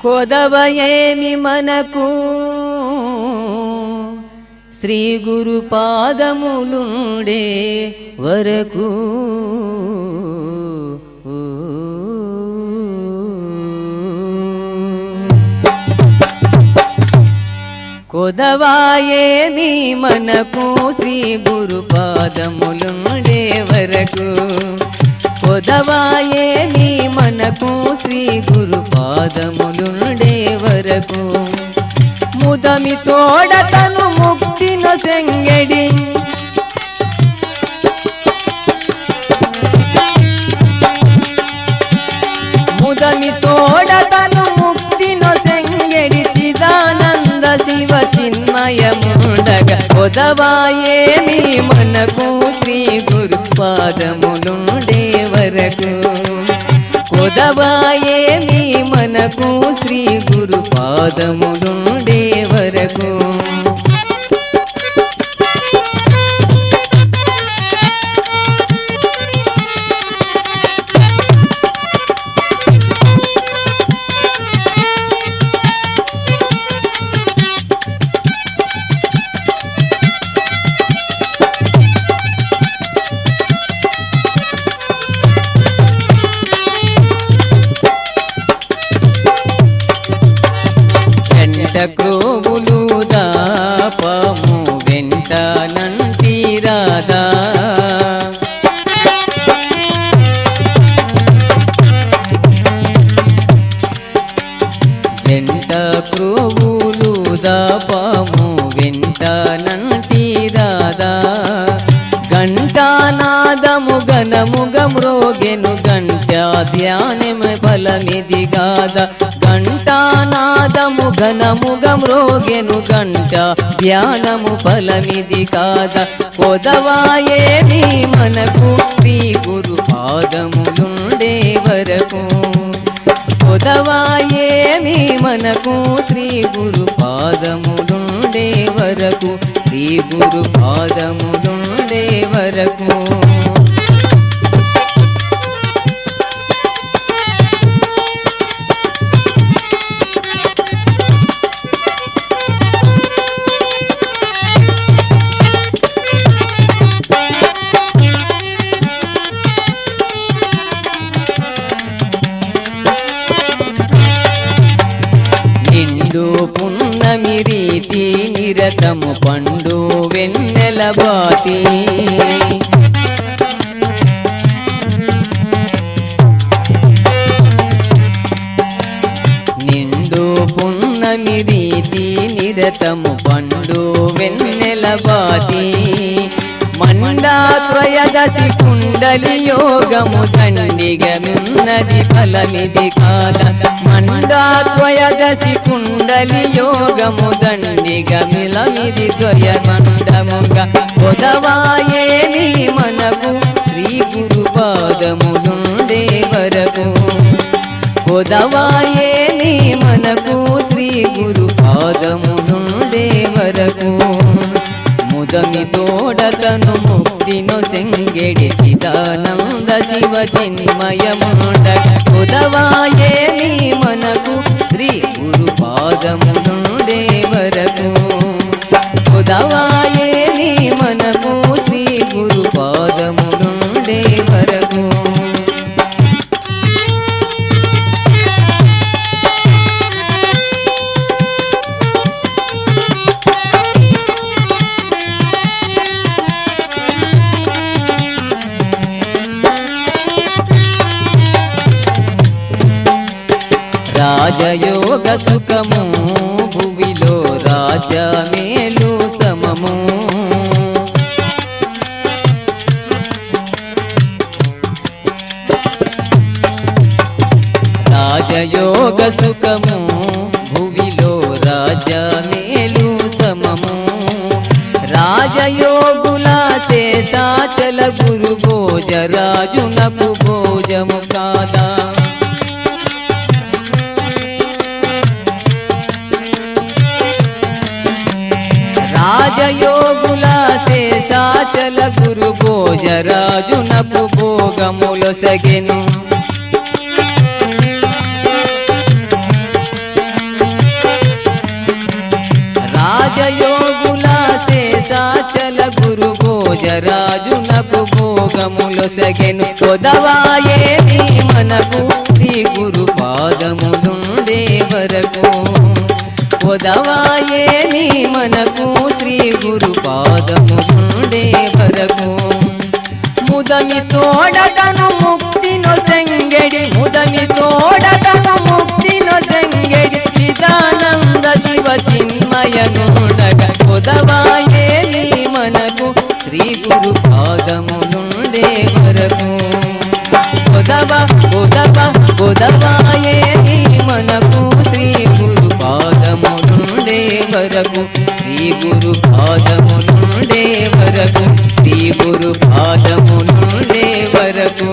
కొదవయేమి మనకు శ్రీ గురు పాదములుండే వరకు కొదవాయేమి మనకు శ్రీ గురు పాదములుండే వరకు కొదవాయేమి మనకు శ్రీ గురు పాదములుండే వరకు ముదమి తోడతను ముక్తిన సెంగడి ముదమి తోడతను ముక్తిన సెంగడి చిదానంద శివ చిన్మయముండగ కొదవాయేమి మనకు శ్రీ గురు పాదములుండే వరకు కొదవాయేమి మనకు శ్రీ గురు పాదములుండే వరకు క్రోవులు దాపము వెంట నంటిరాదా వెంట క్రోవులు దాపము వెంట నంటిరాదా ఘంటానాదము గణముగ మ్రోగెను గంటా ధ్యానమే ఫలమిదిగాద ఘంటానాదము ఘనముగ మ్రోగెను గంట ధ్యానము ఫలమిది కాద కొదవాయేమి మనకు శ్రీ గురు పాదములుండే వరకు కొదవాయేమి మనకు శ్రీ గురు పాదములుండే వరకు శ్రీ గురు పాదములుండే వరకు పున్నమి రీతి నిరతము పండు వెన్నెల బాతి నిండు పున్నమి రీతి నిరతము పండు వెన్నెల బాతి మండా త్రయోదశి కుండలి యోగము దండిగమున్నది ఫలమిది కాద మండా త్రయోదశి కుండలి యోగము దండిగమిలమిది ద్వయమండముగా కొదవాయేమి మనకు శ్రీ గురు పాదములుండే వరకు కొదవాయేమి మనకు శ్రీ గురు పాదములుండే వరకు ముదమి తోడతను ముక్తిను సెంగెడి చిదానంద శివ చిన్మయముండగ కొదవాయేమి మనకు శ్రీ గురు పాదములుండే వరకు కొదవాయేమి మనకు శ్రీ గురు పాదములుండే వరకు రాజయోగ సుఖము భువిలో రాజమేలు సమము రాజయోగ సుఖము భువిలో రాజమేలు సమము రాజయోగుల శేషాచల గురు భోజరాజునకు భోజము కాదా రాజయోగుల శేషాచల గురు భోజరాజునకు భోగములు సగెను రాజయోగుల శేషాచల గురు భోజరాజునకు భోగములొసగెను పొదవాయేని మనకు శ్రీ గురు పాదములుండే వరకు పొదవాయేని మనకు శ్రీ గురు పాదములుండే వరకు ముదమి తోడటను ముక్తిను సంగడి ముదమి తోడటను ముక్తిను సంగడి చిదానంద శివ చిన్మయనుండగ పొదవాయేని మనకు శ్రీ గురు పాదములుండే వరకు పొదవాయేని మనకు శ్రీ గురు పాదములుండే వరకు శ్రీ గురు పాదములుండే వరకు శ్రీ గురు పాదములుండే వరకు